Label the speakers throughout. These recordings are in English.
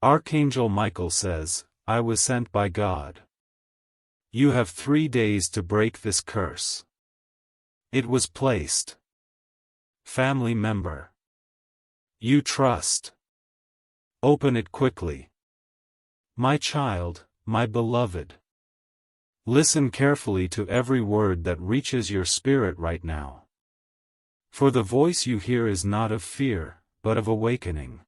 Speaker 1: Archangel Michael says, I was sent by God. You have 3 days to break this curse. It was placed. Family member. You trust. Open it quickly. My child, my beloved. Listen carefully to every word that reaches your spirit right now. For the voice you hear is not of fear, but of awakening.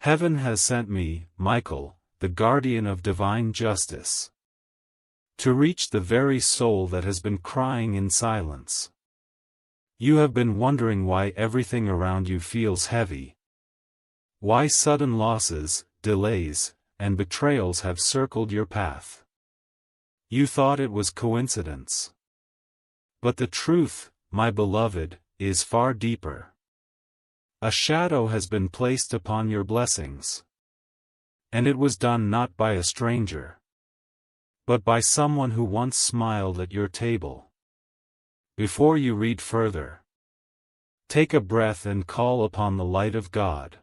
Speaker 1: Heaven has sent me, Michael, the guardian of divine justice, to reach the very soul that has been crying in silence. You have been wondering why everything around you feels heavy. Why sudden losses, delays, and betrayals have circled your path. You thought it was coincidence. But the truth, my beloved, is far deeper. A shadow has been placed upon your blessings. And it was done not by a stranger, but by someone who once smiled at your table. Before you read further, take a breath and call upon the light of God.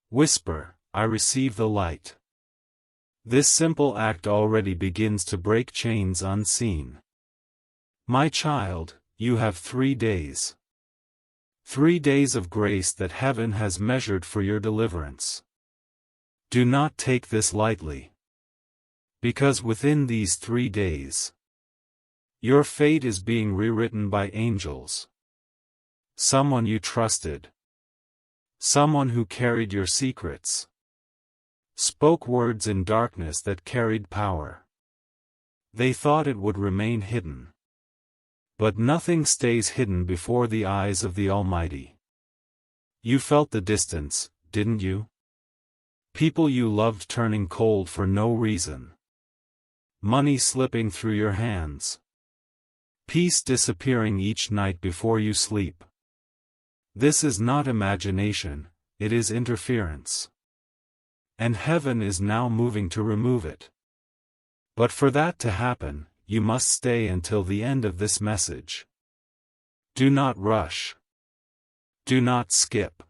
Speaker 1: Whisper, I receive the light. This simple act already begins to break chains unseen. My child, you have 3 days. 3 days of grace that heaven has measured for your deliverance. Do not take this lightly. Because within these 3 days, your fate is being rewritten by angels. Someone you trusted. Someone who carried your secrets. Spoke words in darkness that carried power. They thought it would remain hidden. But nothing stays hidden before the eyes of the Almighty. You felt the distance, didn't you? People you loved turning cold for no reason. Money slipping through your hands. Peace disappearing each night before you sleep. This is not imagination, it is interference. And heaven is now moving to remove it. But for that to happen, you must stay until the end of this message. Do not rush. Do not skip.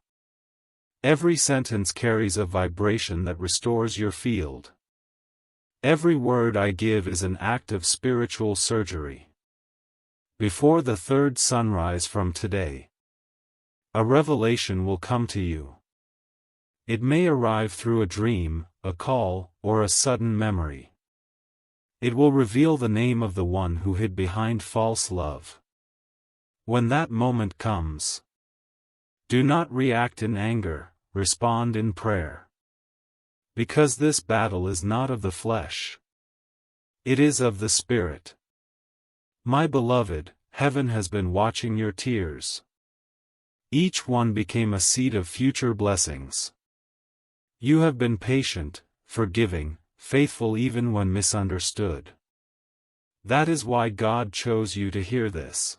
Speaker 1: Every sentence carries a vibration that restores your field. Every word I give is an act of spiritual surgery. Before the 3rd sunrise from today, a revelation will come to you. It may arrive through a dream, a call, or a sudden memory. It will reveal the name of the one who hid behind false love. When that moment comes, do not react in anger, respond in prayer. Because this battle is not of the flesh. It is of the Spirit. My beloved, heaven has been watching your tears. Each one became a seed of future blessings. You have been patient, forgiving, faithful even when misunderstood. That is why God chose you to hear this.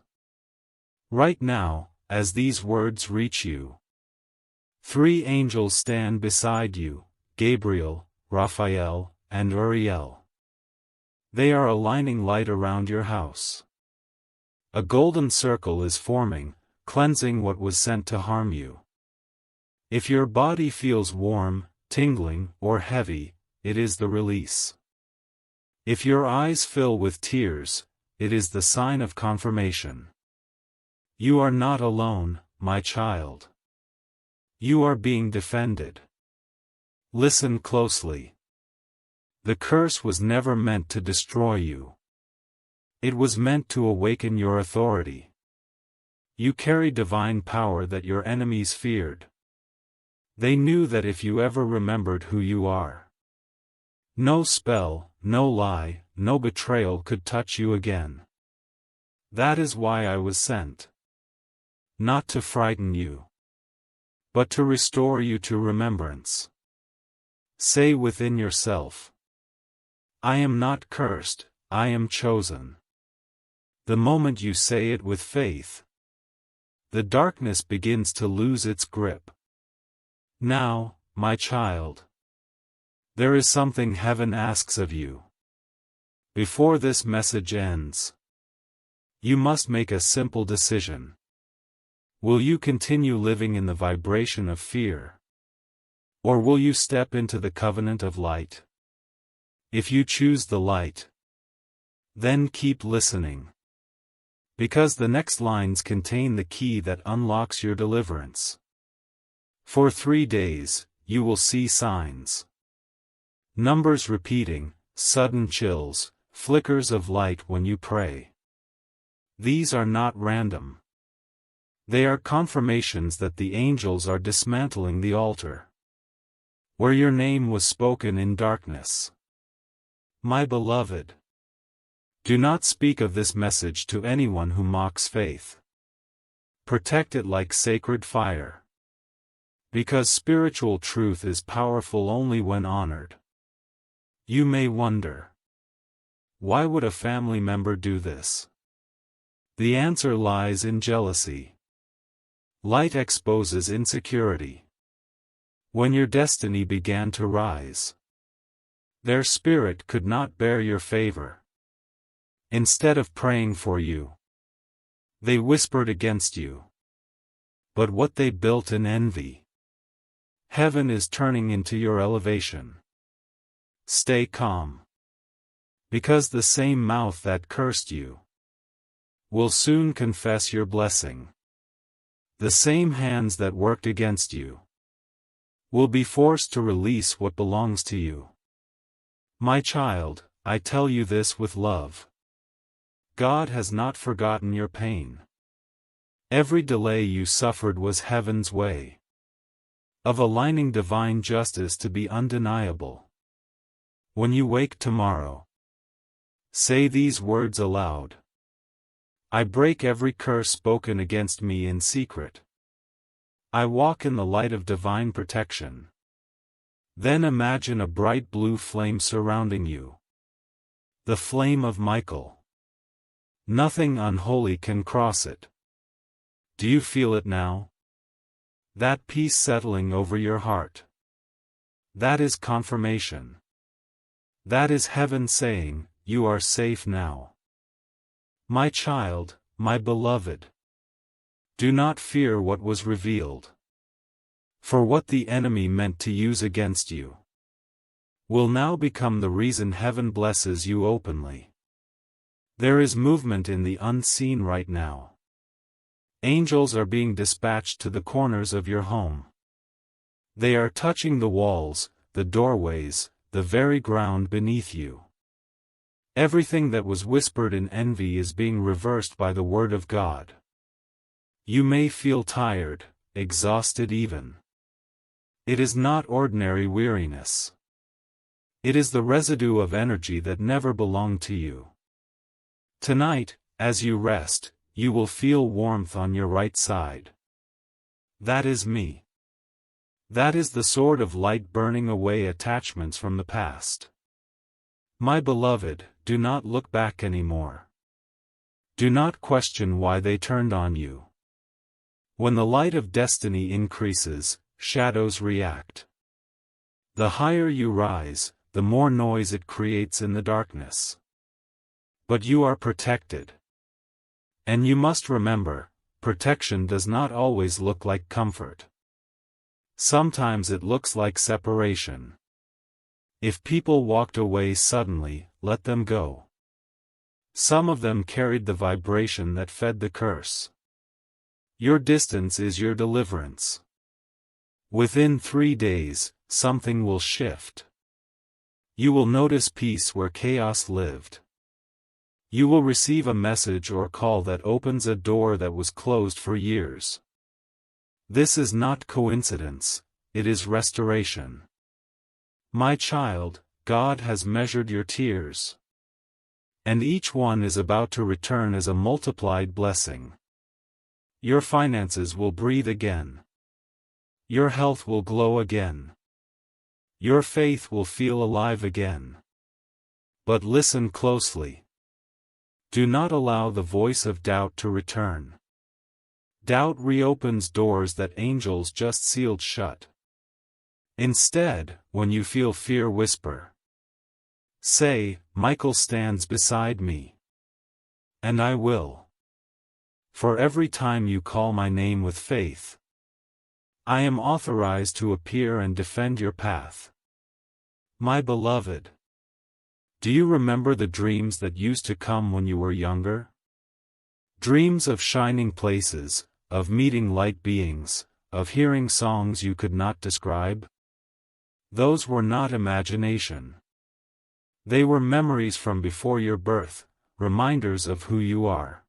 Speaker 1: Right now, as these words reach you, 3 angels stand beside you, Gabriel, Raphael, and Uriel. They are aligning light around your house. A golden circle is forming, cleansing what was sent to harm you. If your body feels warm, tingling, or heavy, it is the release. If your eyes fill with tears, it is the sign of confirmation. You are not alone, my child. You are being defended. Listen closely. The curse was never meant to destroy you. It was meant to awaken your authority. You carry divine power that your enemies feared. They knew that if you ever remembered who you are, no spell, no lie, no betrayal could touch you again. That is why I was sent. Not to frighten you, but to restore you to remembrance. Say within yourself, I am not cursed, I am chosen. The moment you say it with faith, the darkness begins to lose its grip. Now, my child, there is something heaven asks of you. Before this message ends, you must make a simple decision. Will you continue living in the vibration of fear? Or will you step into the covenant of light? If you choose the light, then keep listening. Because the next lines contain the key that unlocks your deliverance. For 3 days, you will see signs. Numbers repeating, sudden chills, flickers of light when you pray. These are not random. They are confirmations that the angels are dismantling the altar where your name was spoken in darkness. My beloved, do not speak of this message to anyone who mocks faith. Protect it like sacred fire. Because spiritual truth is powerful only when honored. You may wonder, why would a family member do this? The answer lies in jealousy. Light exposes insecurity. When your destiny began to rise, their spirit could not bear your favor. Instead of praying for you, they whispered against you. But what they built in envy, heaven is turning into your elevation. Stay calm. Because the same mouth that cursed you will soon confess your blessing. The same hands that worked against you will be forced to release what belongs to you. My child, I tell you this with love. God has not forgotten your pain. Every delay you suffered was heaven's way of aligning divine justice to be undeniable. When you wake tomorrow, say these words aloud. I break every curse spoken against me in secret. I walk in the light of divine protection. Then imagine a bright blue flame surrounding you. The flame of Michael. Nothing unholy can cross it. Do you feel it now? That peace settling over your heart. That is confirmation. That is heaven saying, you are safe now. My child, my beloved. Do not fear what was revealed. For what the enemy meant to use against you will now become the reason heaven blesses you openly. There is movement in the unseen right now. Angels are being dispatched to the corners of your home. They are touching the walls, the doorways, the very ground beneath you. Everything that was whispered in envy is being reversed by the word of God. You may feel tired, exhausted even. It is not ordinary weariness. It is the residue of energy that never belonged to you. Tonight, as you rest, you will feel warmth on your right side. That is me. That is the sword of light burning away attachments from the past. My beloved, do not look back anymore. Do not question why they turned on you. When the light of destiny increases, shadows react. The higher you rise, the more noise it creates in the darkness. But you are protected. And you must remember, protection does not always look like comfort. Sometimes it looks like separation. If people walked away suddenly, let them go. Some of them carried the vibration that fed the curse. Your distance is your deliverance. Within 3 days, something will shift. You will notice peace where chaos lived. You will receive a message or call that opens a door that was closed for years. This is not coincidence, it is restoration. My child, God has measured your tears. And each one is about to return as a multiplied blessing. Your finances will breathe again. Your health will glow again. Your faith will feel alive again. But listen closely. Do not allow the voice of doubt to return. Doubt reopens doors that angels just sealed shut. Instead, when you feel fear whisper, say, Michael stands beside me. And I will. For every time you call my name with faith, I am authorized to appear and defend your path. My beloved. Do you remember the dreams that used to come when you were younger? Dreams of shining places, of meeting light beings, of hearing songs you could not describe? Those were not imagination. They were memories from before your birth, reminders of who you are.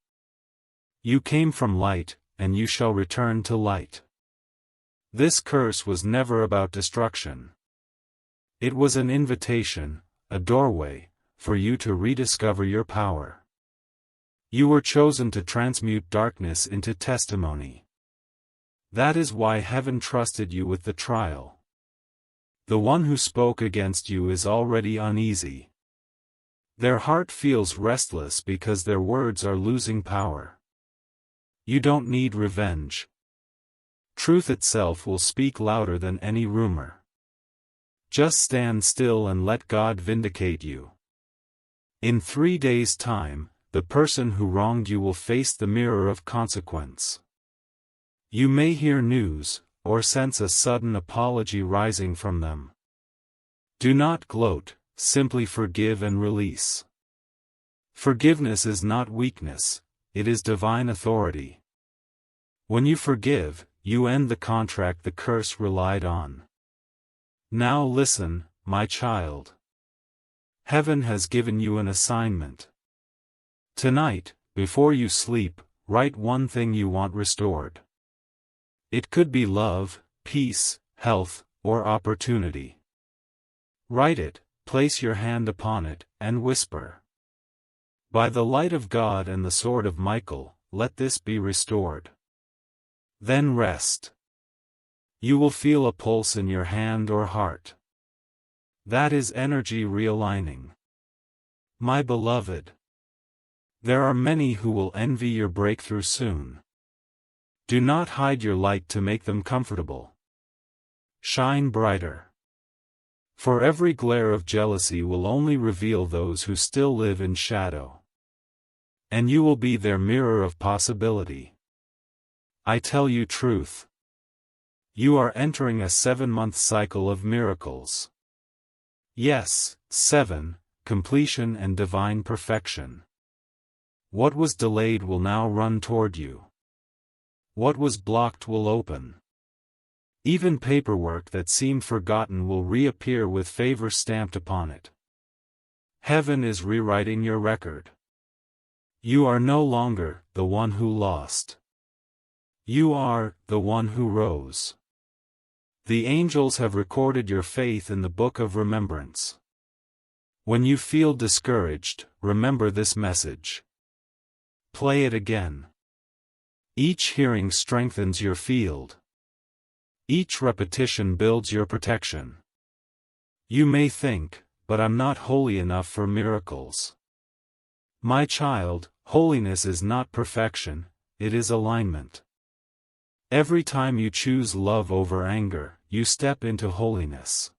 Speaker 1: You came from light, and you shall return to light. This curse was never about destruction. It was an invitation, a doorway, for you to rediscover your power. You were chosen to transmute darkness into testimony. That is why heaven trusted you with the trial. The one who spoke against you is already uneasy. Their heart feels restless because their words are losing power. You don't need revenge. Truth itself will speak louder than any rumor. Just stand still and let God vindicate you. In 3 days' time, the person who wronged you will face the mirror of consequence. You may hear news, or sense a sudden apology rising from them. Do not gloat, simply forgive and release. Forgiveness is not weakness, it is divine authority. When you forgive, you end the contract the curse relied on. Now listen, my child. Heaven has given you an assignment. Tonight, before you sleep, write one thing you want restored. It could be love, peace, health, or opportunity. Write it, place your hand upon it, and whisper. By the light of God and the sword of Michael, let this be restored. Then rest. You will feel a pulse in your hand or heart. That is energy realigning. My beloved. There are many who will envy your breakthrough soon. Do not hide your light to make them comfortable. Shine brighter. For every glare of jealousy will only reveal those who still live in shadow. And you will be their mirror of possibility. I tell you truth. You are entering a 7-month cycle of miracles. Yes, 7, completion and divine perfection. What was delayed will now run toward you. What was blocked will open. Even paperwork that seemed forgotten will reappear with favor stamped upon it. Heaven is rewriting your record. You are no longer the one who lost. You are the one who rose. The angels have recorded your faith in the book of remembrance. When you feel discouraged, remember this message. Play it again. Each hearing strengthens your field. Each repetition builds your protection. You may think, but I'm not holy enough for miracles. My child, holiness is not perfection, it is alignment. Every time you choose love over anger, you step into holiness.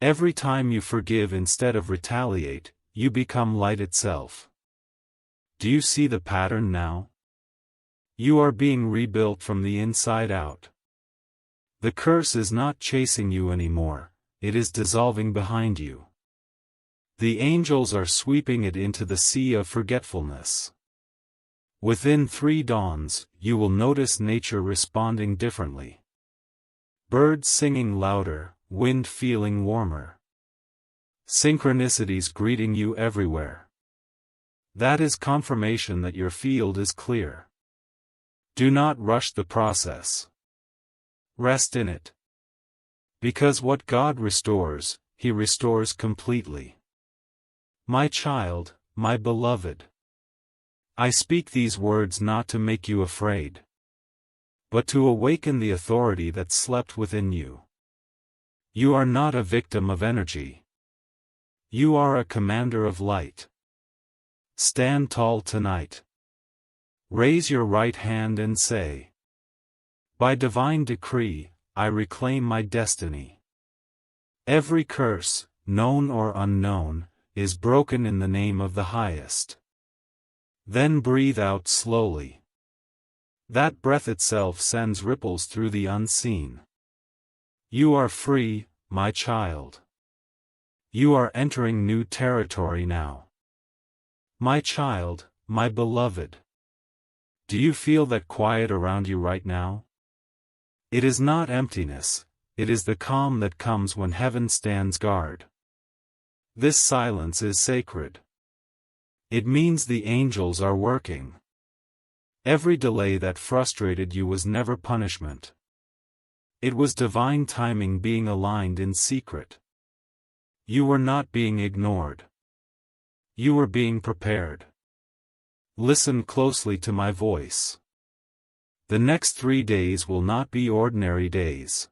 Speaker 1: Every time you forgive instead of retaliate, you become light itself. Do you see the pattern now? You are being rebuilt from the inside out. The curse is not chasing you anymore, it is dissolving behind you. The angels are sweeping it into the sea of forgetfulness. Within 3 dawns, you will notice nature responding differently. Birds singing louder, wind feeling warmer. Synchronicities greeting you everywhere. That is confirmation that your field is clear. Do not rush the process. Rest in it. Because what God restores, He restores completely. My child, my beloved. I speak these words not to make you afraid, but to awaken the authority that slept within you. You are not a victim of energy. You are a commander of light. Stand tall tonight. Raise your right hand and say, by divine decree, I reclaim my destiny. Every curse, known or unknown, is broken in the name of the highest. Then breathe out slowly. That breath itself sends ripples through the unseen. You are free, my child. You are entering new territory now. My child, my beloved. Do you feel that quiet around you right now? It is not emptiness, it is the calm that comes when heaven stands guard. This silence is sacred. It means the angels are working. Every delay that frustrated you was never punishment. It was divine timing being aligned in secret. You were not being ignored. You were being prepared. Listen closely to my voice. The next 3 days will not be ordinary days.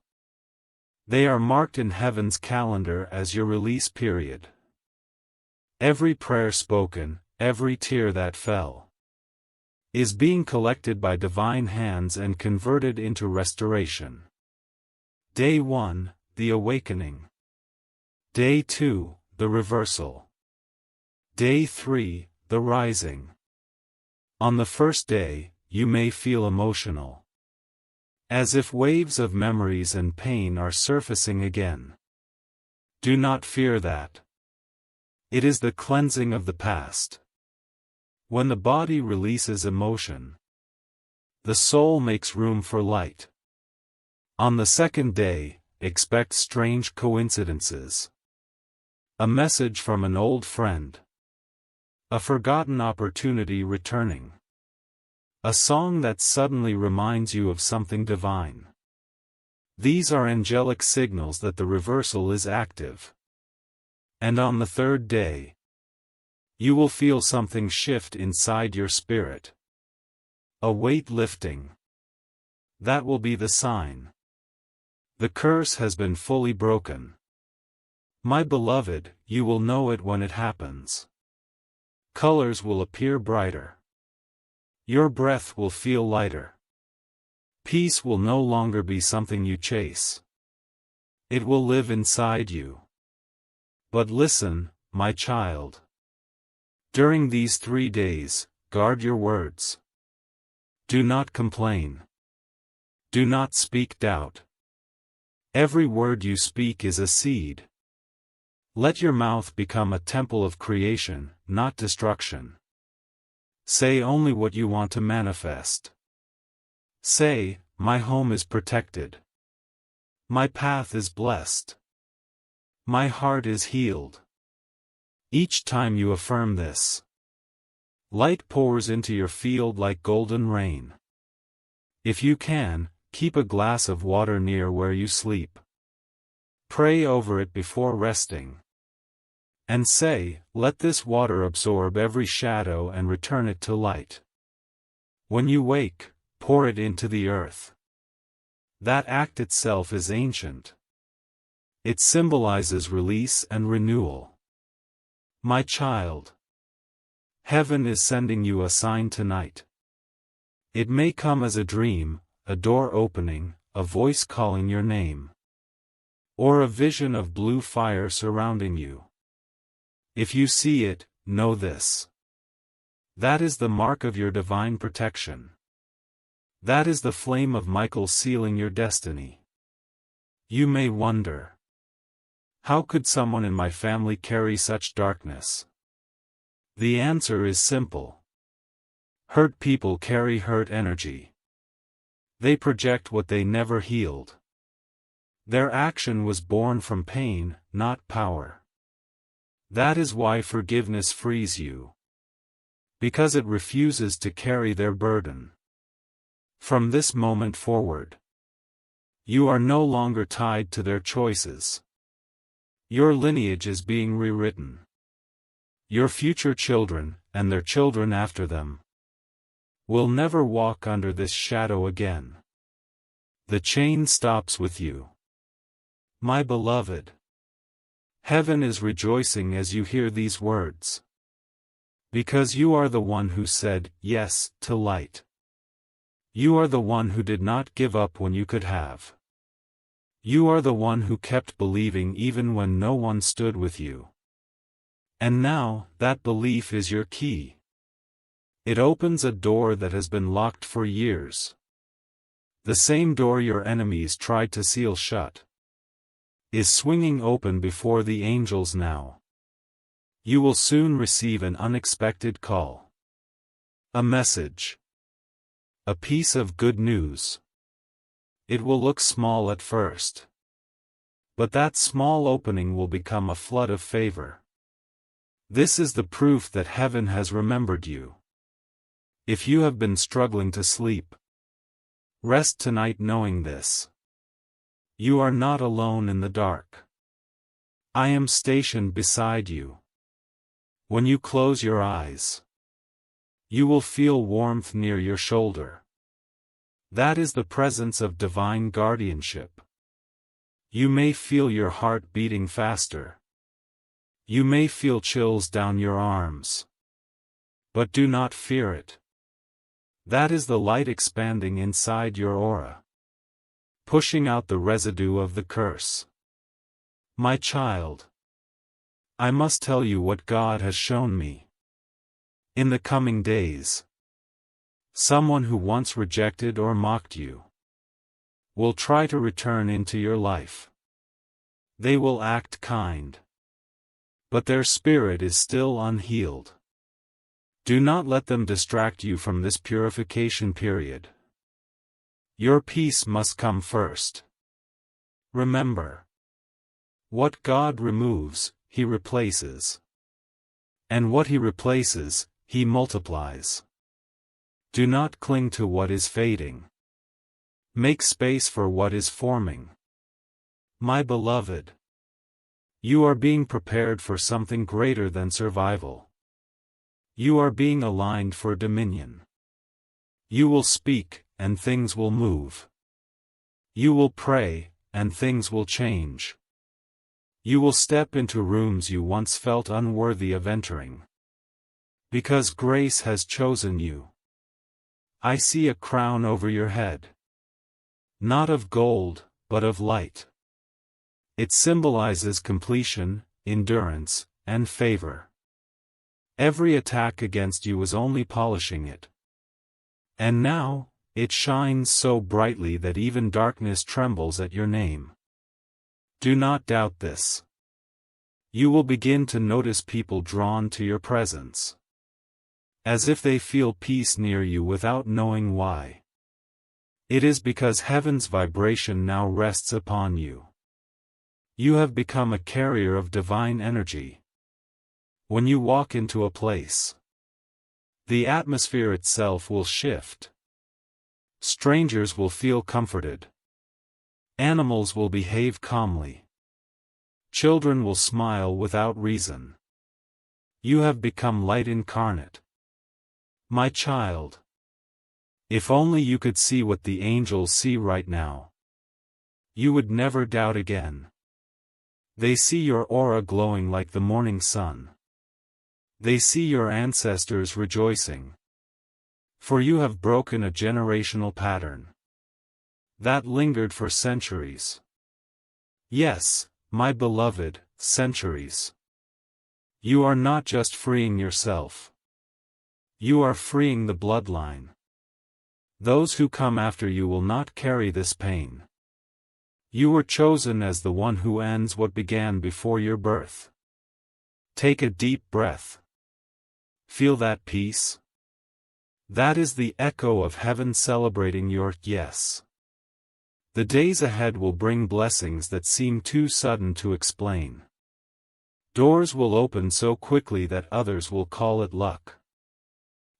Speaker 1: They are marked in heaven's calendar as your release period. Every prayer spoken, every tear that fell, is being collected by divine hands and converted into restoration. Day 1, the awakening. Day 2, the reversal. Day 3, the rising. On the first day, you may feel emotional, as if waves of memories and pain are surfacing again. Do not fear that. It is the cleansing of the past. When the body releases emotion, the soul makes room for light. On the second day, expect strange coincidences. A message from an old friend. A forgotten opportunity returning. A song that suddenly reminds you of something divine. These are angelic signals that the reversal is active. And on the third day, you will feel something shift inside your spirit. A weight lifting. That will be the sign. The curse has been fully broken. My beloved, you will know it when it happens. Colors will appear brighter. Your breath will feel lighter. Peace will no longer be something you chase. It will live inside you. But listen, my child. During these 3 days, guard your words. Do not complain. Do not speak doubt. Every word you speak is a seed. Let your mouth become a temple of creation, not destruction. Say only what you want to manifest. Say, my home is protected. My path is blessed. My heart is healed. Each time you affirm this, light pours into your field like golden rain. If you can, keep a glass of water near where you sleep. Pray over it before resting. And say, let this water absorb every shadow and return it to light. When you wake, pour it into the earth. That act itself is ancient. It symbolizes release and renewal. My child, heaven is sending you a sign tonight. It may come as a dream, a door opening, a voice calling your name, or a vision of blue fire surrounding you. If you see it, know this. That is the mark of your divine protection. That is the flame of Michael sealing your destiny. You may wonder, how could someone in my family carry such darkness? The answer is simple. Hurt people carry hurt energy. They project what they never healed. Their action was born from pain, not power. That is why forgiveness frees you. Because it refuses to carry their burden. From this moment forward, you are no longer tied to their choices. Your lineage is being rewritten. Your future children, and their children after them, will never walk under this shadow again. The chain stops with you. My beloved, heaven is rejoicing as you hear these words. Because you are the one who said yes to light. You are the one who did not give up when you could have. You are the one who kept believing even when no one stood with you. And now, that belief is your key. It opens a door that has been locked for years. The same door your enemies tried to seal shut is swinging open before the angels now. You will soon receive an unexpected call. A message. A piece of good news. It will look small at first. But that small opening will become a flood of favor. This is the proof that heaven has remembered you. If you have been struggling to sleep, rest tonight knowing this. You are not alone in the dark. I am stationed beside you. When you close your eyes, you will feel warmth near your shoulder. That is the presence of divine guardianship. You may feel your heart beating faster. You may feel chills down your arms. But do not fear it. That is the light expanding inside your aura, pushing out the residue of the curse. My child, I must tell you what God has shown me. In the coming days, someone who once rejected or mocked you will try to return into your life. They will act kind, but their spirit is still unhealed. Do not let them distract you from this purification period. Your peace must come first. Remember, what God removes, He replaces. And what He replaces, He multiplies. Do not cling to what is fading. Make space for what is forming. My beloved, you are being prepared for something greater than survival. You are being aligned for dominion. You will speak, and things will move. You will pray, and things will change. You will step into rooms you once felt unworthy of entering. Because grace has chosen you. I see a crown over your head. Not of gold, but of light. It symbolizes completion, endurance, and favor. Every attack against you was only polishing it. And now, it shines so brightly that even darkness trembles at your name. Do not doubt this. You will begin to notice people drawn to your presence, as if they feel peace near you without knowing why. It is because heaven's vibration now rests upon you. You have become a carrier of divine energy. When you walk into a place, the atmosphere itself will shift. Strangers will feel comforted. Animals will behave calmly. Children will smile without reason. You have become light incarnate. My child, if only you could see what the angels see right now, you would never doubt again. They see your aura glowing like the morning sun. They see your ancestors rejoicing. For you have broken a generational pattern that lingered for centuries. Yes, my beloved, centuries. You are not just freeing yourself. You are freeing the bloodline. Those who come after you will not carry this pain. You were chosen as the one who ends what began before your birth. Take a deep breath. Feel that peace? That is the echo of heaven celebrating your yes. The days ahead will bring blessings that seem too sudden to explain. Doors will open so quickly that others will call it luck.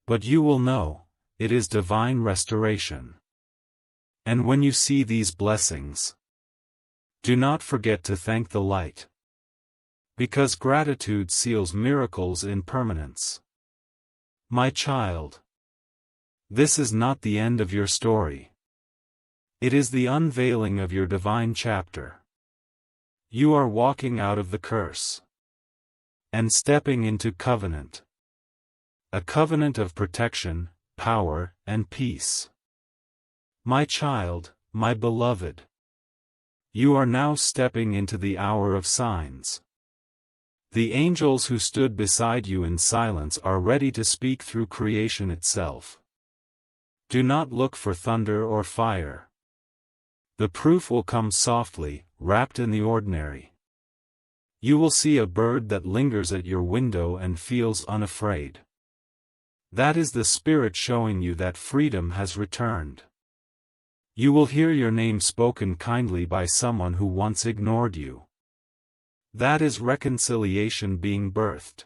Speaker 1: But you will know, it is divine restoration. And when you see these blessings, do not forget to thank the light. Because gratitude seals miracles in permanence. My child, this is not the end of your story. It is the unveiling of your divine chapter. You are walking out of the curse and stepping into covenant. A covenant of protection, power, and peace. My child, my beloved, you are now stepping into the hour of signs. The angels who stood beside you in silence are ready to speak through creation itself. Do not look for thunder or fire. The proof will come softly, wrapped in the ordinary. You will see a bird that lingers at your window and feels unafraid. That is the Spirit showing you that freedom has returned. You will hear your name spoken kindly by someone who once ignored you. That is reconciliation being birthed.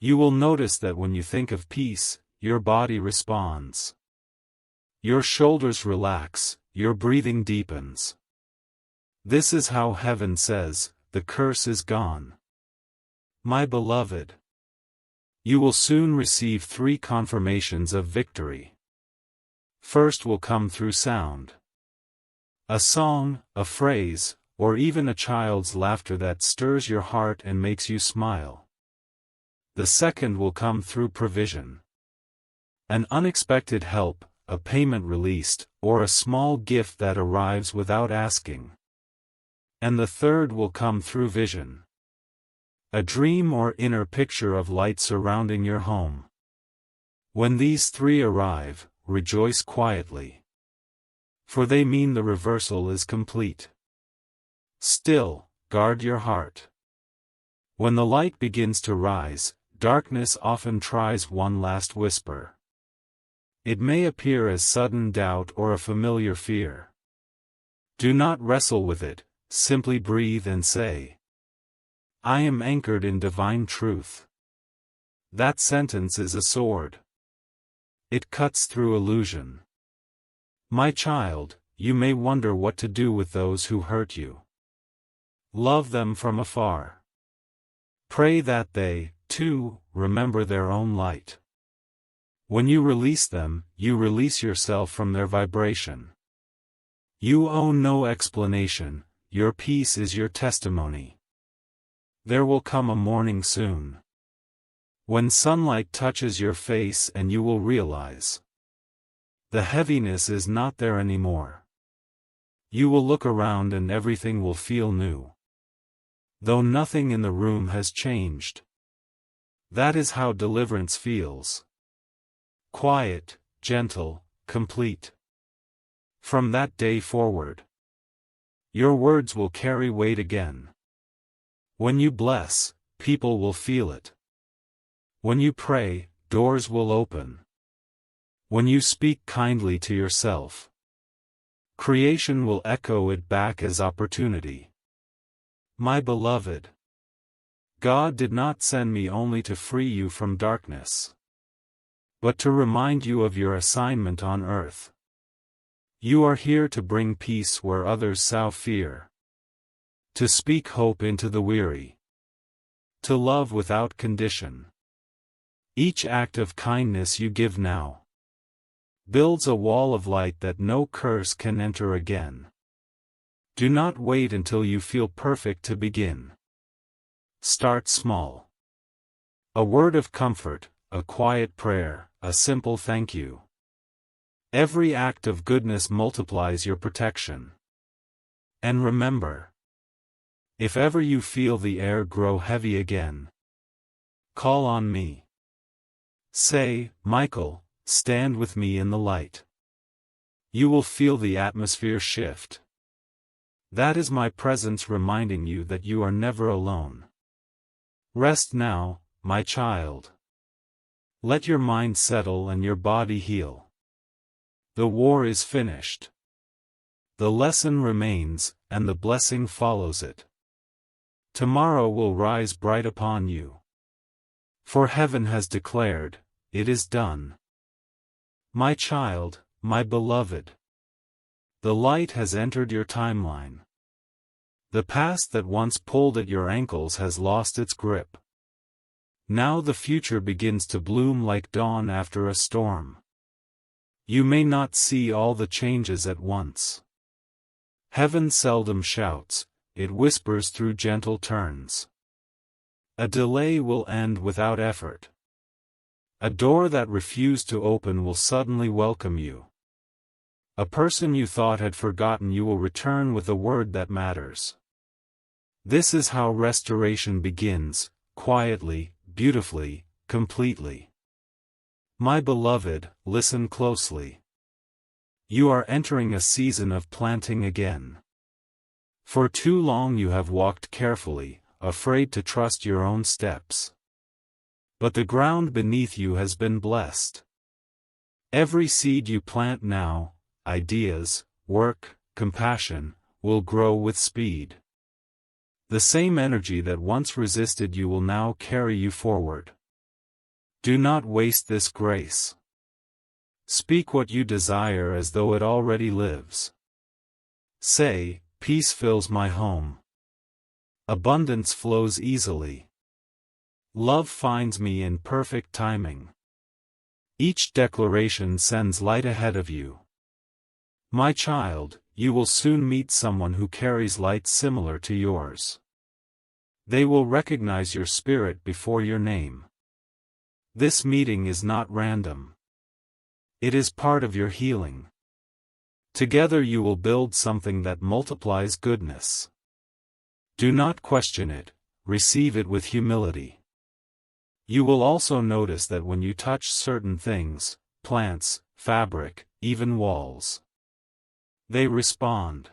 Speaker 1: You will notice that when you think of peace, your body responds. Your shoulders relax, your breathing deepens. This is how heaven says, the curse is gone. My beloved, you will soon receive 3 confirmations of victory. First will come through sound. A song, a phrase, or even a child's laughter that stirs your heart and makes you smile. The second will come through provision. An unexpected help, a payment released, or a small gift that arrives without asking. And the third will come through vision. A dream or inner picture of light surrounding your home. When these 3 arrive, rejoice quietly. For they mean the reversal is complete. Still, guard your heart. When the light begins to rise, darkness often tries one last whisper. It may appear as sudden doubt or a familiar fear. Do not wrestle with it, simply breathe and say, I am anchored in divine truth. That sentence is a sword. It cuts through illusion. My child, you may wonder what to do with those who hurt you. Love them from afar. Pray that they, too, remember their own light. When you release them, you release yourself from their vibration. You owe no explanation, your peace is your testimony. There will come a morning soon, when sunlight touches your face and you will realize the heaviness is not there anymore. You will look around and everything will feel new, though nothing in the room has changed. That is how deliverance feels. Quiet, gentle, complete. From that day forward, your words will carry weight again. When you bless, people will feel it. When you pray, doors will open. When you speak kindly to yourself, creation will echo it back as opportunity. My beloved, God did not send me only to free you from darkness, but to remind you of your assignment on earth. You are here to bring peace where others sow fear, to speak hope into the weary, to love without condition. Each act of kindness you give now builds a wall of light that no curse can enter again. Do not wait until you feel perfect to begin. Start small. A word of comfort, a quiet prayer, a simple thank you. Every act of goodness multiplies your protection. And remember, if ever you feel the air grow heavy again, call on me. Say, Michael, stand with me in the light. You will feel the atmosphere shift. That is my presence reminding you that you are never alone. Rest now, my child. Let your mind settle and your body heal. The war is finished. The lesson remains, and the blessing follows it. Tomorrow will rise bright upon you. For heaven has declared, it is done. My child, my beloved. The light has entered your timeline. The past that once pulled at your ankles has lost its grip. Now the future begins to bloom like dawn after a storm. You may not see all the changes at once. Heaven seldom shouts, it whispers through gentle turns. A delay will end without effort. A door that refused to open will suddenly welcome you. A person you thought had forgotten you will return with a word that matters. This is how restoration begins, quietly, beautifully, completely. My beloved, listen closely. You are entering a season of planting again. For too long you have walked carefully, afraid to trust your own steps. But the ground beneath you has been blessed. Every seed you plant now, ideas, work, compassion, will grow with speed. The same energy that once resisted you will now carry you forward. Do not waste this grace. Speak what you desire as though it already lives. Say, peace fills my home. Abundance flows easily. Love finds me in perfect timing. Each declaration sends light ahead of you. My child, you will soon meet someone who carries light similar to yours. They will recognize your spirit before your name. This meeting is not random. It is part of your healing. Together you will build something that multiplies goodness. Do not question it, receive it with humility. You will also notice that when you touch certain things, plants, fabric, even walls, they respond.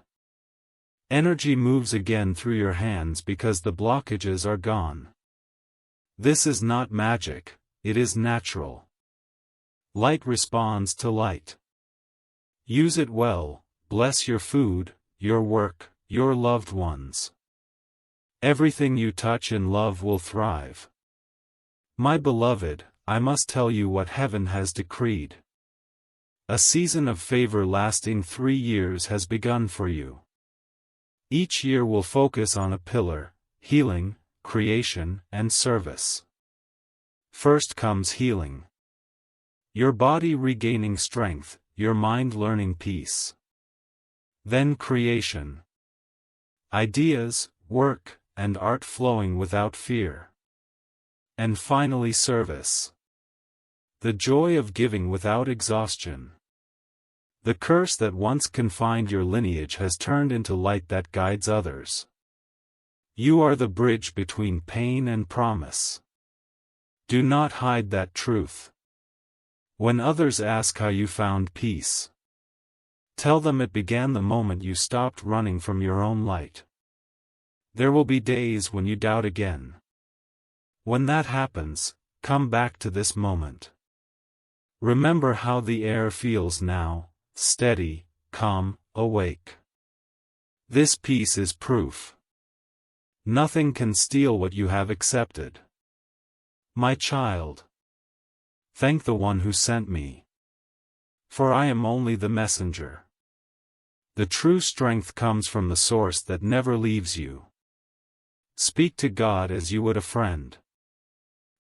Speaker 1: Energy moves again through your hands because the blockages are gone. This is not magic, it is natural. Light responds to light. Use it well, bless your food, your work, your loved ones. Everything you touch in love will thrive. My beloved, I must tell you what heaven has decreed. A season of favor lasting 3 years has begun for you. Each year will focus on a pillar: healing, creation, and service. First comes healing. Your body regaining strength, your mind learning peace. Then creation. Ideas, work, and art flowing without fear. And finally service. The joy of giving without exhaustion. The curse that once confined your lineage has turned into light that guides others. You are the bridge between pain and promise. Do not hide that truth. When others ask how you found peace, tell them it began the moment you stopped running from your own light. There will be days when you doubt again. When that happens, come back to this moment. Remember how the air feels now, steady, calm, awake. This peace is proof. Nothing can steal what you have accepted. My child, thank the one who sent me. For I am only the messenger. The true strength comes from the source that never leaves you. Speak to God as you would a friend.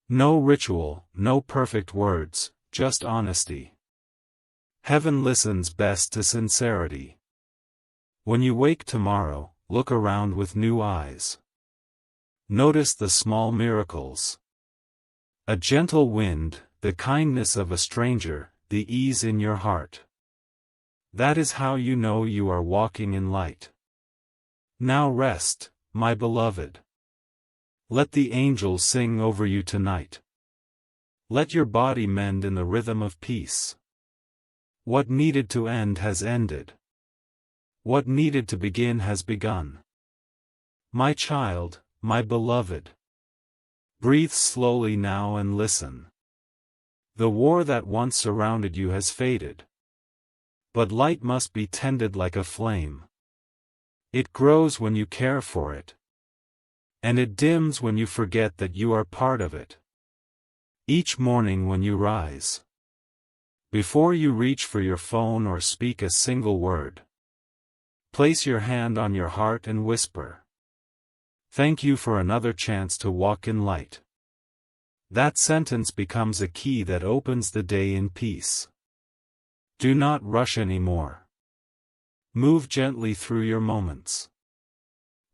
Speaker 1: No ritual, no perfect words, just honesty. Heaven listens best to sincerity. When you wake tomorrow, look around with new eyes. Notice the small miracles. A gentle wind, the kindness of a stranger, the ease in your heart. That is how you know you are walking in light. Now rest, my beloved. Let the angels sing over you tonight. Let your body mend in the rhythm of peace. What needed to end has ended. What needed to begin has begun. My child, my beloved. Breathe slowly now and listen. The war that once surrounded you has faded. But light must be tended like a flame. It grows when you care for it. And it dims when you forget that you are part of it. Each morning when you rise, before you reach for your phone or speak a single word, place your hand on your heart and whisper, "Thank you for another chance to walk in light." That sentence becomes a key that opens the day in peace. Do not rush anymore. Move gently through your moments.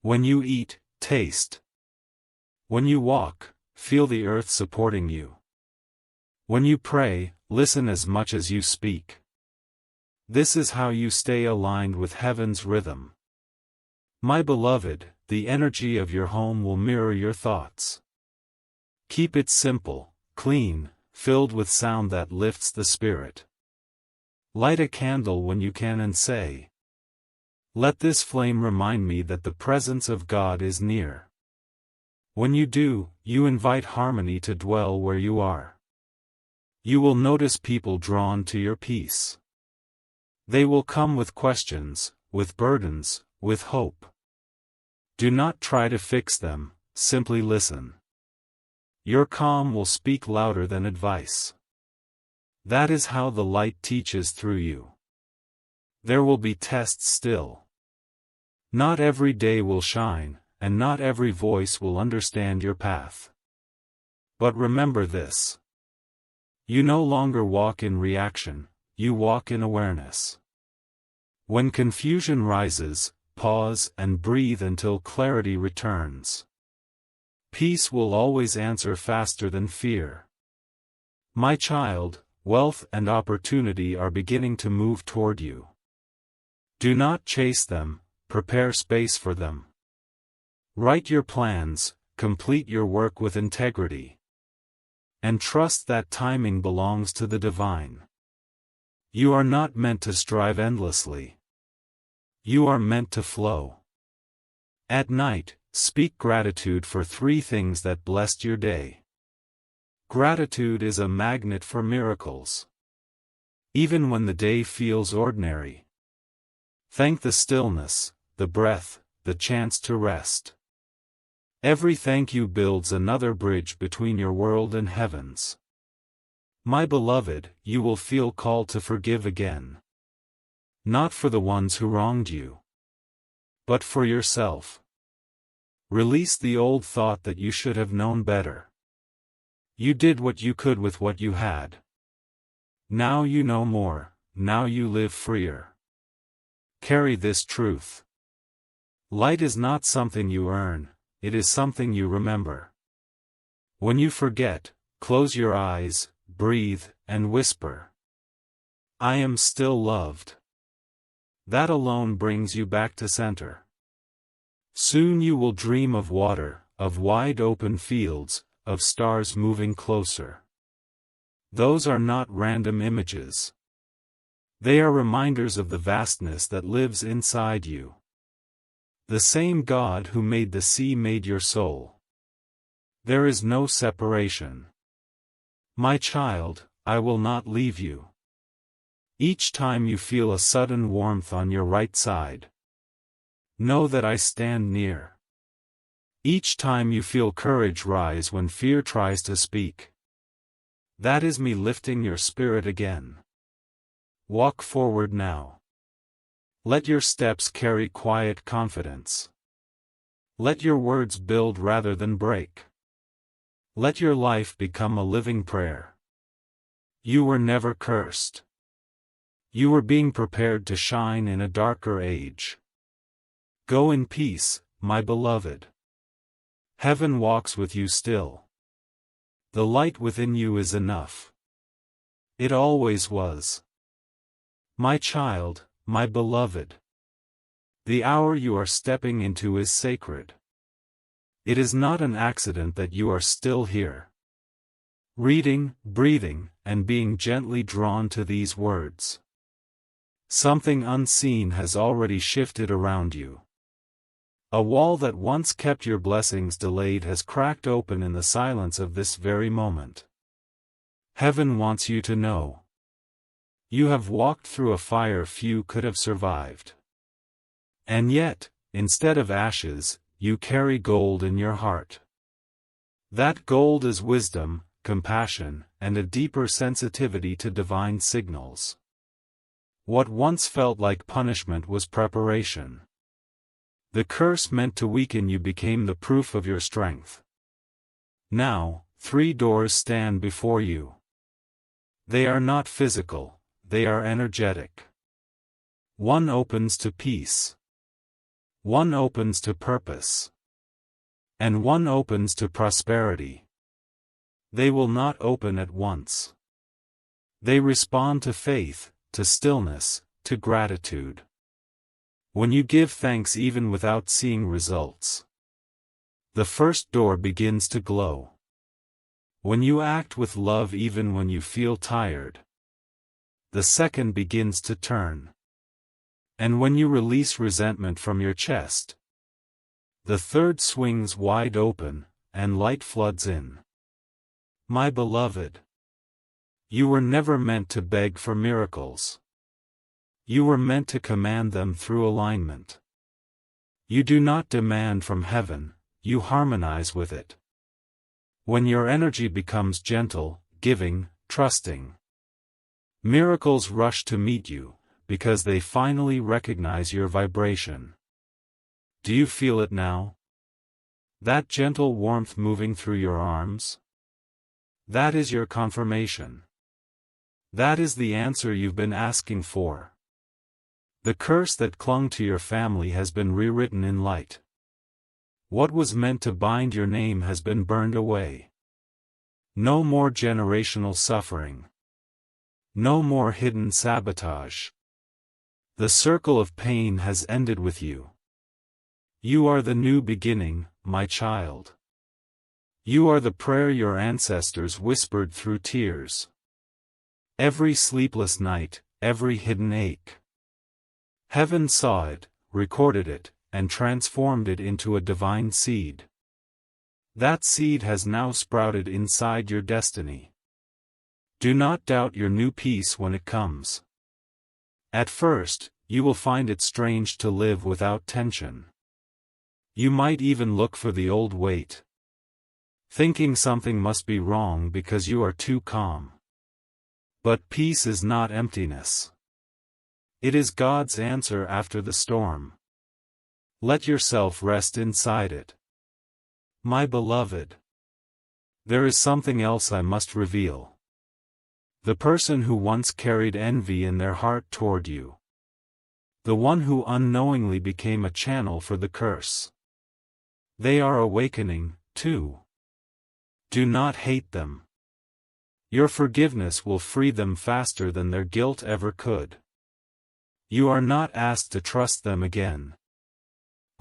Speaker 1: When you eat, taste. When you walk, feel the earth supporting you. When you pray, listen as much as you speak. This is how you stay aligned with heaven's rhythm. My beloved, the energy of your home will mirror your thoughts. Keep it simple, clean, filled with sound that lifts the spirit. Light a candle when you can and say, "Let this flame remind me that the presence of God is near." When you do, you invite harmony to dwell where you are. You will notice people drawn to your peace. They will come with questions, with burdens, with hope. Do not try to fix them, simply listen. Your calm will speak louder than advice. That is how the light teaches through you. There will be tests still. Not every day will shine, and not every voice will understand your path. But remember this. You no longer walk in reaction, you walk in awareness. When confusion rises, pause and breathe until clarity returns. Peace will always answer faster than fear. My child, wealth and opportunity are beginning to move toward you. Do not chase them, prepare space for them. Write your plans, complete your work with integrity. And trust that timing belongs to the divine. You are not meant to strive endlessly. You are meant to flow. At night, speak gratitude for 3 things that blessed your day. Gratitude is a magnet for miracles. Even when the day feels ordinary. Thank the stillness, the breath, the chance to rest. Every thank you builds another bridge between your world and heavens. My beloved, you will feel called to forgive again. Not for the ones who wronged you, but for yourself. Release the old thought that you should have known better. You did what you could with what you had. Now you know more, now you live freer. Carry this truth. Light is not something you earn, it is something you remember. When you forget, close your eyes, breathe, and whisper, "I am still loved." That alone brings you back to center. Soon you will dream of water, of wide open fields, of stars moving closer. Those are not random images. They are reminders of the vastness that lives inside you. The same God who made the sea made your soul. There is no separation. My child, I will not leave you. Each time you feel a sudden warmth on your right side, know that I stand near. Each time you feel courage rise when fear tries to speak, that is me lifting your spirit again. Walk forward now. Let your steps carry quiet confidence. Let your words build rather than break. Let your life become a living prayer. You were never cursed. You were being prepared to shine in a darker age. Go in peace, my beloved. Heaven walks with you still. The light within you is enough. It always was. My child, my beloved. The hour you are stepping into is sacred. It is not an accident that you are still here. Reading, breathing, and being gently drawn to these words. Something unseen has already shifted around you. A wall that once kept your blessings delayed has cracked open in the silence of this very moment. Heaven wants you to know. You have walked through a fire few could have survived. And yet, instead of ashes, you carry gold in your heart. That gold is wisdom, compassion, and a deeper sensitivity to divine signals. What once felt like punishment was preparation. The curse meant to weaken you became the proof of your strength. Now, 3 doors stand before you. They are not physical, they are energetic. One opens to peace. One opens to purpose. And one opens to prosperity. They will not open at once. They respond to faith, to stillness, to gratitude. When you give thanks even without seeing results, the first door begins to glow. When you act with love even when you feel tired, the second begins to turn. And when you release resentment from your chest, the third swings wide open, and light floods in. My beloved, you were never meant to beg for miracles. You were meant to command them through alignment. You do not demand from heaven, you harmonize with it. When your energy becomes gentle, giving, trusting, miracles rush to meet you, because they finally recognize your vibration. Do you feel it now? That gentle warmth moving through your arms? That is your confirmation. That is the answer you've been asking for. The curse that clung to your family has been rewritten in light. What was meant to bind your name has been burned away. No more generational suffering. No more hidden sabotage. The circle of pain has ended with you. You are the new beginning, my child. You are the prayer your ancestors whispered through tears. Every sleepless night, every hidden ache. Heaven saw it, recorded it, and transformed it into a divine seed. That seed has now sprouted inside your destiny. Do not doubt your new peace when it comes. At first, you will find it strange to live without tension. You might even look for the old weight, thinking something must be wrong because you are too calm. But peace is not emptiness. It is God's answer after the storm. Let yourself rest inside it. My beloved, there is something else I must reveal. The person who once carried envy in their heart toward you. The one who unknowingly became a channel for the curse. They are awakening, too. Do not hate them. Your forgiveness will free them faster than their guilt ever could. You are not asked to trust them again.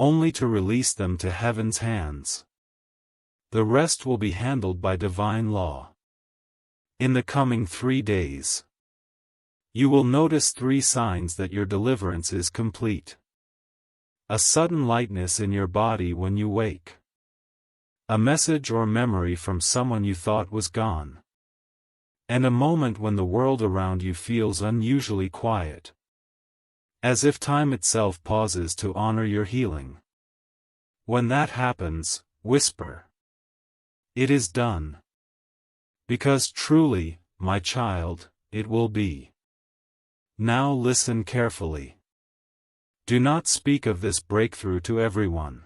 Speaker 1: Only to release them to heaven's hands. The rest will be handled by divine law. In the coming 3 days, you will notice 3 signs that your deliverance is complete. A sudden lightness in your body when you wake. A message or memory from someone you thought was gone. And a moment when the world around you feels unusually quiet. As if time itself pauses to honor your healing. When that happens, whisper. It is done. Because truly, my child, it will be. Now listen carefully. Do not speak of this breakthrough to everyone.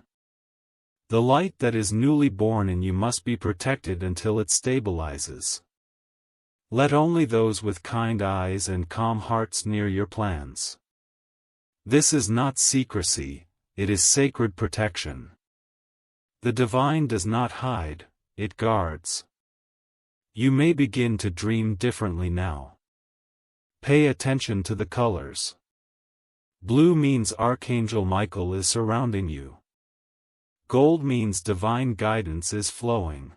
Speaker 1: The light that is newly born in you must be protected until it stabilizes. Let only those with kind eyes and calm hearts near your plans. This is not secrecy, it is sacred protection. The divine does not hide, it guards. You may begin to dream differently now. Pay attention to the colors. Blue means Archangel Michael is surrounding you. Gold means divine guidance is flowing.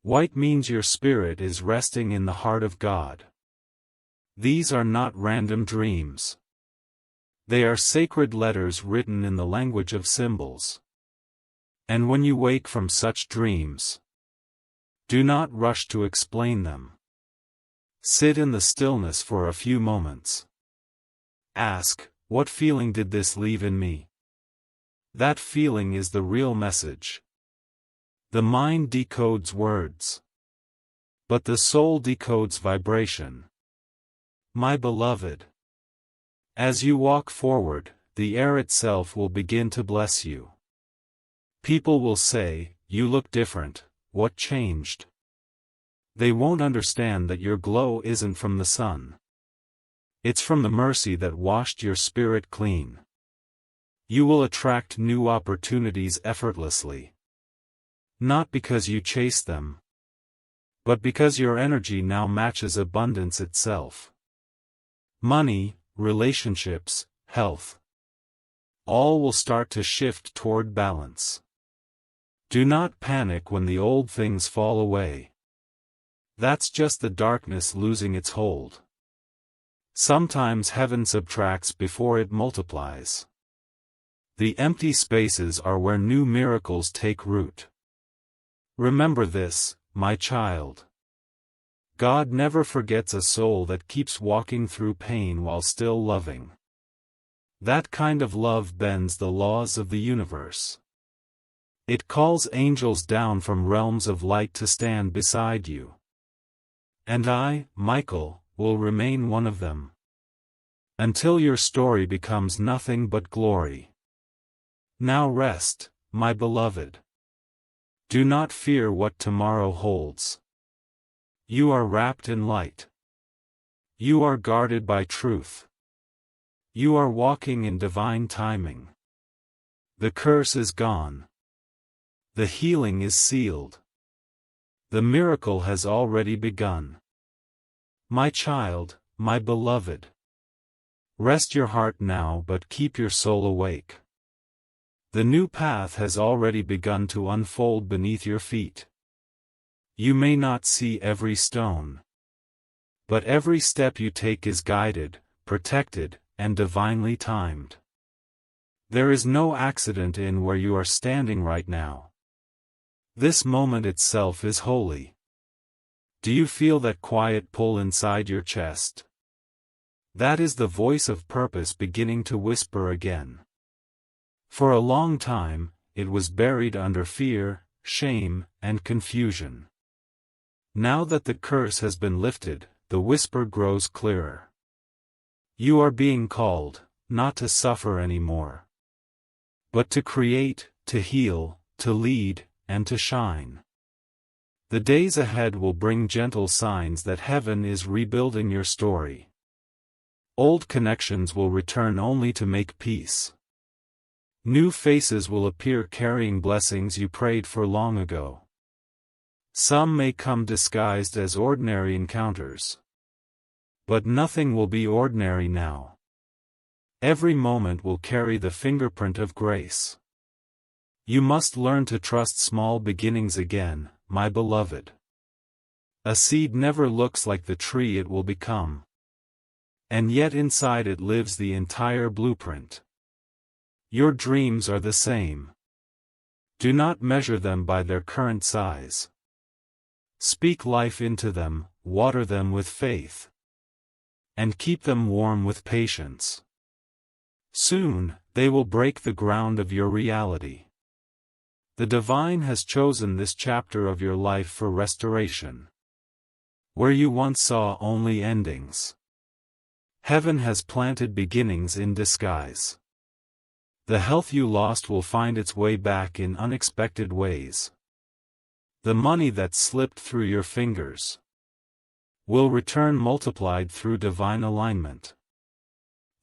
Speaker 1: White means your spirit is resting in the heart of God. These are not random dreams. They are sacred letters written in the language of symbols. And when you wake from such dreams, do not rush to explain them. Sit in the stillness for a few moments. Ask, what feeling did this leave in me? That feeling is the real message. The mind decodes words. But the soul decodes vibration. My beloved, as you walk forward, the air itself will begin to bless you. People will say, you look different, what changed? They won't understand that your glow isn't from the sun. It's from the mercy that washed your spirit clean. You will attract new opportunities effortlessly. Not because you chase them, but because your energy now matches abundance itself. Money, relationships, health. all will start to shift toward balance. Do not panic when the old things fall away. That's just the darkness losing its hold. Sometimes heaven subtracts before it multiplies. The empty spaces are where new miracles take root. Remember this, my child. God never forgets a soul that keeps walking through pain while still loving. That kind of love bends the laws of the universe. It calls angels down from realms of light to stand beside you. And I, Michael, will remain one of them. Until your story becomes nothing but glory. Now rest, my beloved. Do not fear what tomorrow holds. You are wrapped in light. You are guarded by truth. You are walking in divine timing. The curse is gone. The healing is sealed. The miracle has already begun. My child, my beloved. Rest your heart now, but keep your soul awake. The new path has already begun to unfold beneath your feet. You may not see every stone. But every step you take is guided, protected, and divinely timed. There is no accident in where you are standing right now. This moment itself is holy. Do you feel that quiet pull inside your chest? That is the voice of purpose beginning to whisper again. For a long time, it was buried under fear, shame, and confusion. Now that the curse has been lifted, the whisper grows clearer. You are being called, not to suffer anymore, but to create, to heal, to lead, and to shine. The days ahead will bring gentle signs that heaven is rebuilding your story. Old connections will return only to make peace. New faces will appear carrying blessings you prayed for long ago. Some may come disguised as ordinary encounters. But nothing will be ordinary now. Every moment will carry the fingerprint of grace. You must learn to trust small beginnings again, my beloved. A seed never looks like the tree it will become. And yet inside it lives the entire blueprint. Your dreams are the same. Do not measure them by their current size. Speak life into them, water them with faith. And keep them warm with patience. Soon, they will break the ground of your reality. The divine has chosen this chapter of your life for restoration. Where you once saw only endings, heaven has planted beginnings in disguise. The health you lost will find its way back in unexpected ways. The money that slipped through your fingers will return multiplied through divine alignment.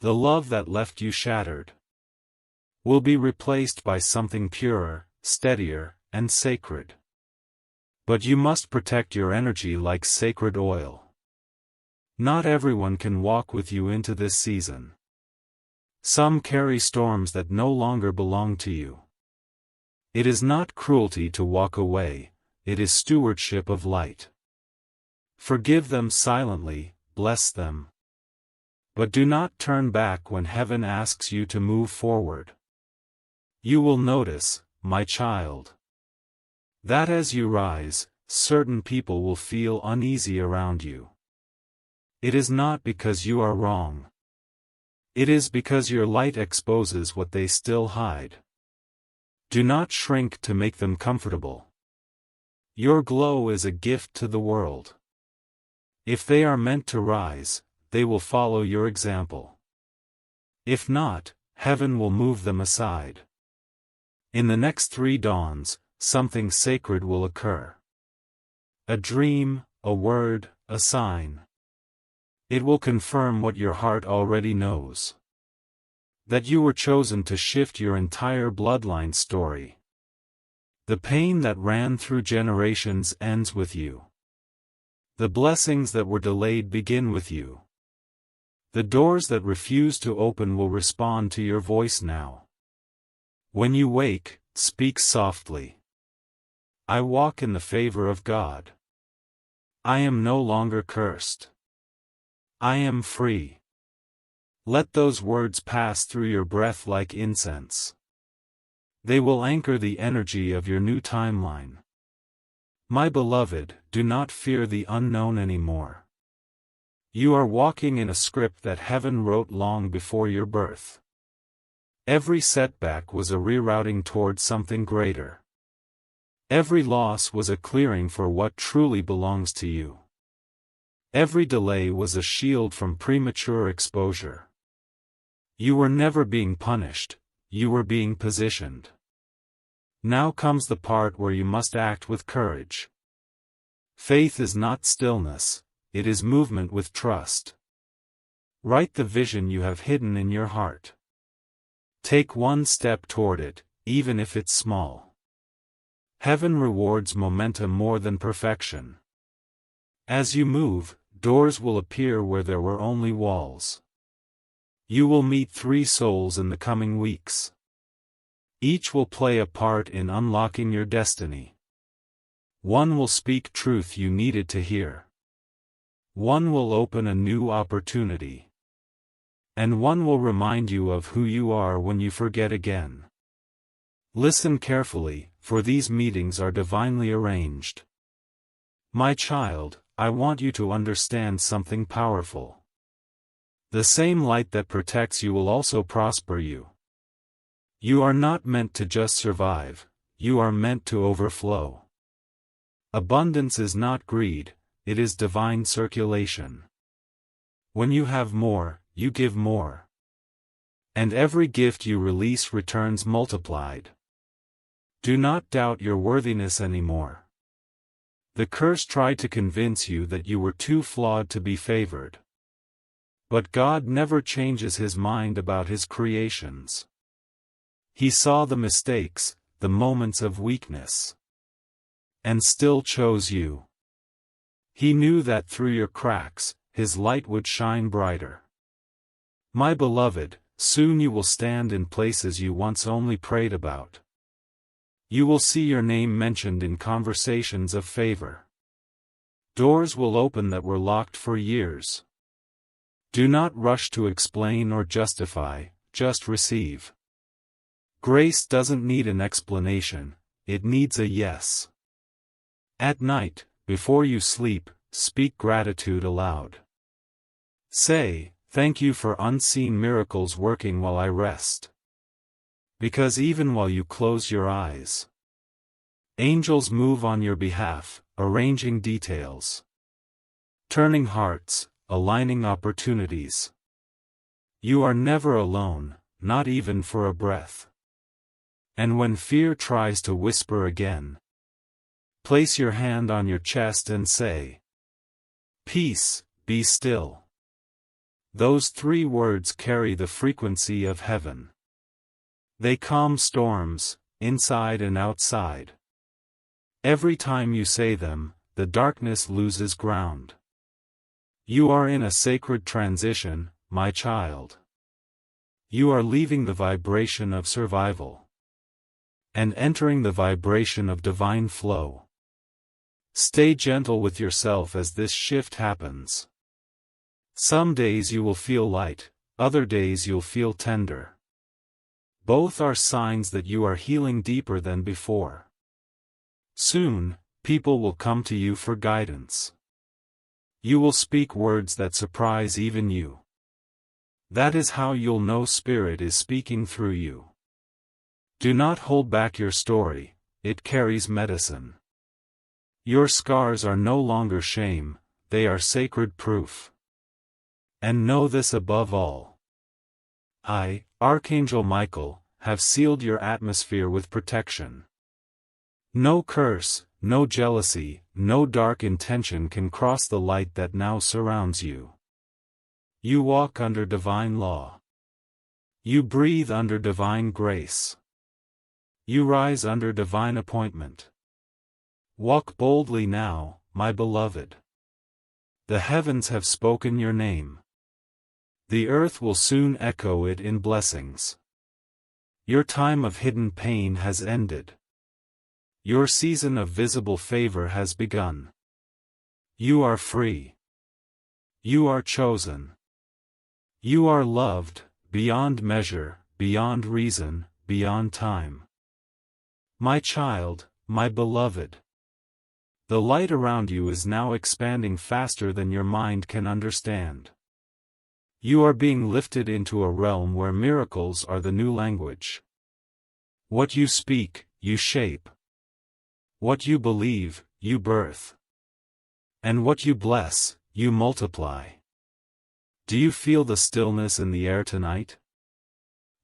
Speaker 1: The love that left you shattered will be replaced by something purer, steadier, and sacred. But you must protect your energy like sacred oil. Not everyone can walk with you into this season. Some carry storms that no longer belong to you. It is not cruelty to walk away, it is stewardship of light. Forgive them silently, bless them. But do not turn back when heaven asks you to move forward. You will notice, my child, that as you rise, certain people will feel uneasy around you. It is not because you are wrong. It is because your light exposes what they still hide. Do not shrink to make them comfortable. Your glow is a gift to the world. If they are meant to rise, they will follow your example. If not, heaven will move them aside. In the next 3 dawns, something sacred will occur. A dream, a word, a sign. It will confirm what your heart already knows. That you were chosen to shift your entire bloodline story. The pain that ran through generations ends with you. The blessings that were delayed begin with you. The doors that refuse to open will respond to your voice now. When you wake, speak softly. I walk in the favor of God. I am no longer cursed. I am free. Let those words pass through your breath like incense. They will anchor the energy of your new timeline. My beloved, do not fear the unknown anymore. You are walking in a script that heaven wrote long before your birth. Every setback was a rerouting toward something greater. Every loss was a clearing for what truly belongs to you. Every delay was a shield from premature exposure. You were never being punished, you were being positioned. Now comes the part where you must act with courage. Faith is not stillness, it is movement with trust. Write the vision you have hidden in your heart. Take one step toward it, even if it's small. Heaven rewards momentum more than perfection. As you move, doors will appear where there were only walls. You will meet 3 souls in the coming weeks. Each will play a part in unlocking your destiny. One will speak truth you needed to hear. One will open a new opportunity. And one will remind you of who you are when you forget again. Listen carefully, for these meetings are divinely arranged. My child, I want you to understand something powerful. The same light that protects you will also prosper you. You are not meant to just survive, you are meant to overflow. Abundance is not greed, it is divine circulation. When you have more, you give more. And every gift you release returns multiplied. Do not doubt your worthiness anymore. The curse tried to convince you that you were too flawed to be favored. But God never changes his mind about his creations. He saw the mistakes, the moments of weakness. And still chose you. He knew that through your cracks, his light would shine brighter. My beloved, soon you will stand in places you once only prayed about. You will see your name mentioned in conversations of favor. Doors will open that were locked for years. Do not rush to explain or justify, just receive. Grace doesn't need an explanation, it needs a yes. At night, before you sleep, speak gratitude aloud. Say, thank you for unseen miracles working while I rest. Because even while you close your eyes, angels move on your behalf, arranging details. Turning hearts, aligning opportunities. You are never alone, not even for a breath. And when fear tries to whisper again, place your hand on your chest and say, "Peace, be still." Those 3 words carry the frequency of heaven. They calm storms, inside and outside. Every time you say them, the darkness loses ground. You are in a sacred transition, my child. You are leaving the vibration of survival and entering the vibration of divine flow. Stay gentle with yourself as this shift happens. Some days you will feel light, other days you'll feel tender. Both are signs that you are healing deeper than before. Soon, people will come to you for guidance. You will speak words that surprise even you. That is how you'll know Spirit is speaking through you. Do not hold back your story, it carries medicine. Your scars are no longer shame, they are sacred proof. And know this above all. I, Archangel Michael, have sealed your atmosphere with protection. No curse, no jealousy, no dark intention can cross the light that now surrounds you. You walk under divine law. You breathe under divine grace. You rise under divine appointment. Walk boldly now, my beloved. The heavens have spoken your name. The earth will soon echo it in blessings. Your time of hidden pain has ended. Your season of visible favor has begun. You are free. You are chosen. You are loved, beyond measure, beyond reason, beyond time. My child, my beloved. The light around you is now expanding faster than your mind can understand. You are being lifted into a realm where miracles are the new language. What you speak, you shape. What you believe, you birth. And what you bless, you multiply. Do you feel the stillness in the air tonight?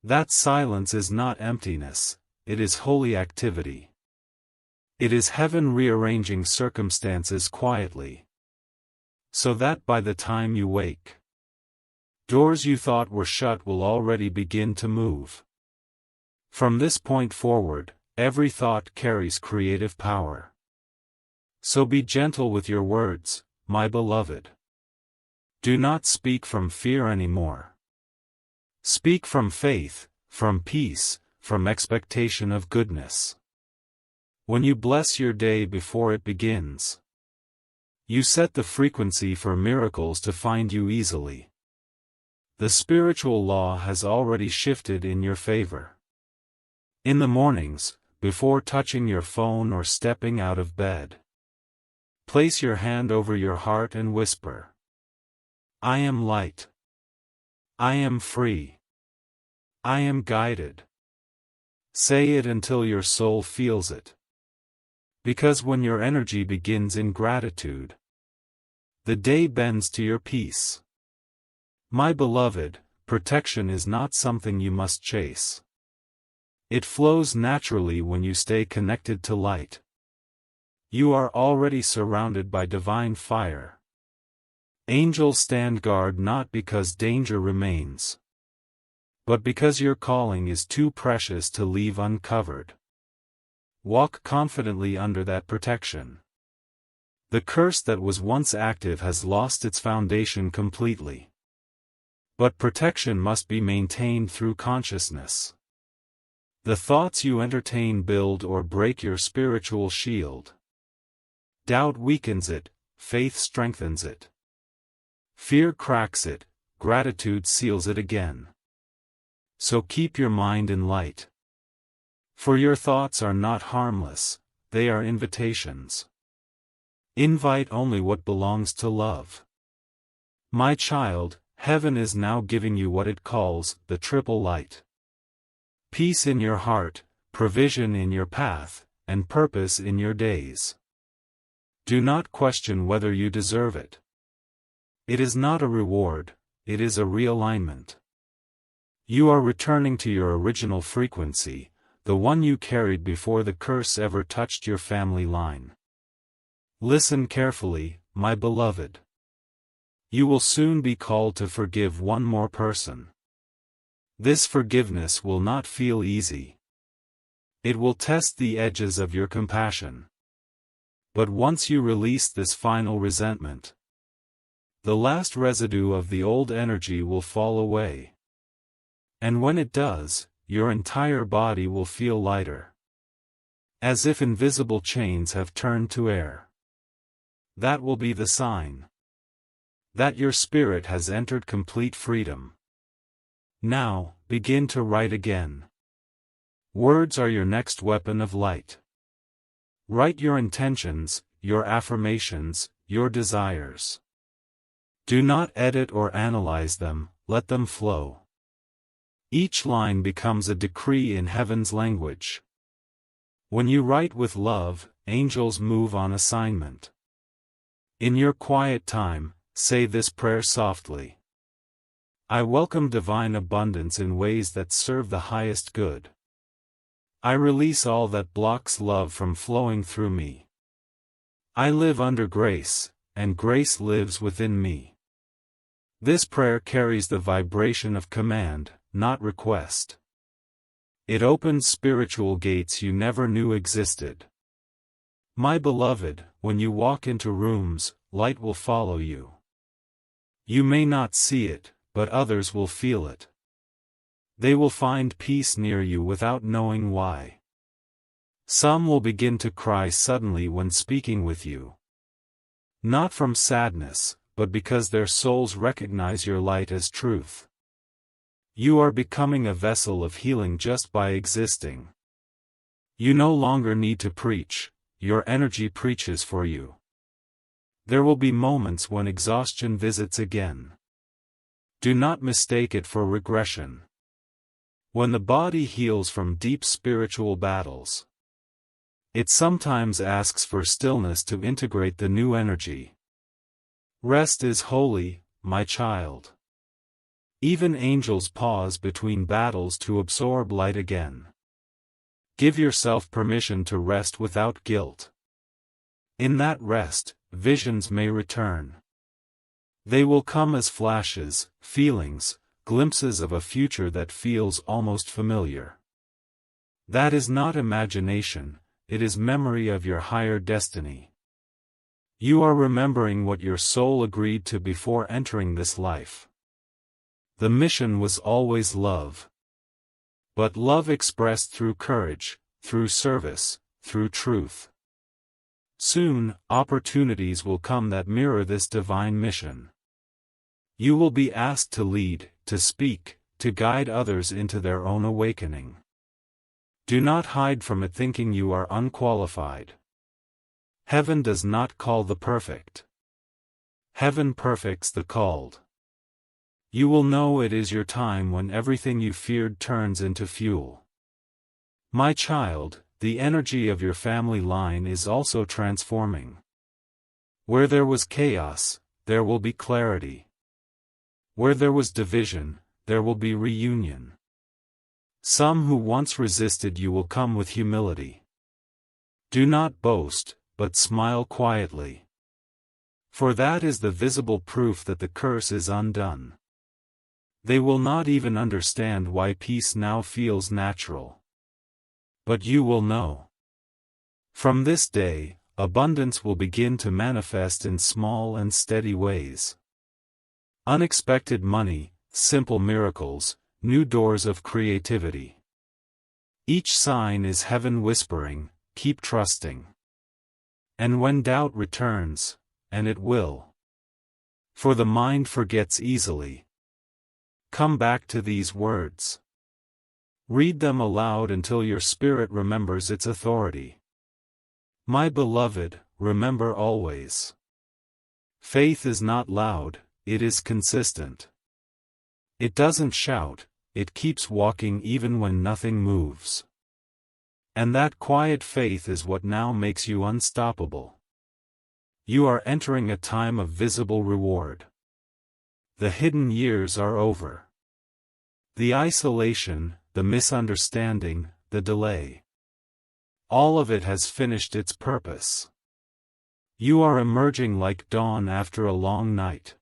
Speaker 1: That silence is not emptiness, it is holy activity. It is heaven rearranging circumstances quietly. So that by the time you wake, doors you thought were shut will already begin to move. From this point forward, every thought carries creative power. So be gentle with your words, my beloved. Do not speak from fear anymore. Speak from faith, from peace, from expectation of goodness. When you bless your day before it begins, you set the frequency for miracles to find you easily. The spiritual law has already shifted in your favor. In the mornings, before touching your phone or stepping out of bed, place your hand over your heart and whisper, I am light. I am free. I am guided. Say it until your soul feels it. Because when your energy begins in gratitude, the day bends to your peace. My beloved, protection is not something you must chase. It flows naturally when you stay connected to light. You are already surrounded by divine fire. Angels stand guard not because danger remains, but because your calling is too precious to leave uncovered. Walk confidently under that protection. The curse that was once active has lost its foundation completely. But protection must be maintained through consciousness. The thoughts you entertain build or break your spiritual shield. Doubt weakens it, faith strengthens it. Fear cracks it, gratitude seals it again. So keep your mind in light. For your thoughts are not harmless, they are invitations. Invite only what belongs to love. My child, heaven is now giving you what it calls the triple light. Peace in your heart, provision in your path, and purpose in your days. Do not question whether you deserve it. It is not a reward, it is a realignment. You are returning to your original frequency, the one you carried before the curse ever touched your family line. Listen carefully, my beloved. You will soon be called to forgive one more person. This forgiveness will not feel easy. It will test the edges of your compassion. But once you release this final resentment, the last residue of the old energy will fall away. And when it does, your entire body will feel lighter. As if invisible chains have turned to air. That will be the sign that your spirit has entered complete freedom. Now, begin to write again. Words are your next weapon of light. Write your intentions, your affirmations, your desires. Do not edit or analyze them, let them flow. Each line becomes a decree in heaven's language. When you write with love, angels move on assignment. In your quiet time, say this prayer softly. I welcome divine abundance in ways that serve the highest good. I release all that blocks love from flowing through me. I live under grace, and grace lives within me. This prayer carries the vibration of command, not request. It opens spiritual gates you never knew existed. My beloved, when you walk into rooms, light will follow you. You may not see it, but others will feel it. They will find peace near you without knowing why. Some will begin to cry suddenly when speaking with you. Not from sadness, but because their souls recognize your light as truth. You are becoming a vessel of healing just by existing. You no longer need to preach, your energy preaches for you. There will be moments when exhaustion visits again. Do not mistake it for regression. When the body heals from deep spiritual battles, it sometimes asks for stillness to integrate the new energy. Rest is holy, my child. Even angels pause between battles to absorb light again. Give yourself permission to rest without guilt. In that rest, visions may return. They will come as flashes, feelings, glimpses of a future that feels almost familiar. That is not imagination, it is memory of your higher destiny. You are remembering what your soul agreed to before entering this life. The mission was always love. But love expressed through courage, through service, through truth. Soon, opportunities will come that mirror this divine mission. You will be asked to lead, to speak, to guide others into their own awakening. Do not hide from it thinking you are unqualified. Heaven does not call the perfect. Heaven perfects the called. You will know it is your time when everything you feared turns into fuel. My child, the energy of your family line is also transforming. Where there was chaos, there will be clarity. Where there was division, there will be reunion. Some who once resisted you will come with humility. Do not boast, but smile quietly. For that is the visible proof that the curse is undone. They will not even understand why peace now feels natural. But you will know. From this day, abundance will begin to manifest in small and steady ways. Unexpected money, simple miracles, new doors of creativity. Each sign is heaven whispering, keep trusting. And when doubt returns, and it will, for the mind forgets easily, come back to these words. Read them aloud until your spirit remembers its authority. My beloved, remember always. Faith is not loud, it is consistent. It doesn't shout, it keeps walking even when nothing moves. And that quiet faith is what now makes you unstoppable. You are entering a time of visible reward. The hidden years are over. The isolation, the misunderstanding, the delay. All of it has finished its purpose. You are emerging like dawn after a long night.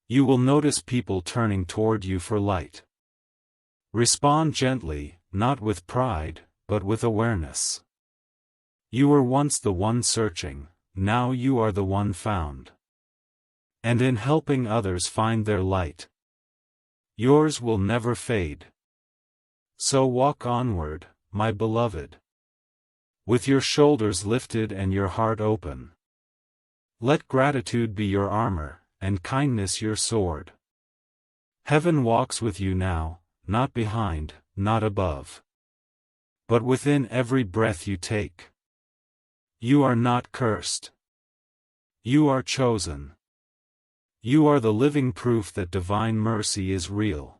Speaker 1: You will notice people turning toward you for light. Respond gently, not with pride, but with awareness. You were once the one searching, now you are the one found. And in helping others find their light, yours will never fade. So walk onward, my beloved. With your shoulders lifted and your heart open. Let gratitude be your armor, and kindness your sword. Heaven walks with you now, not behind, not above, but within every breath you take. You are not cursed. You are chosen. You are the living proof that divine mercy is real.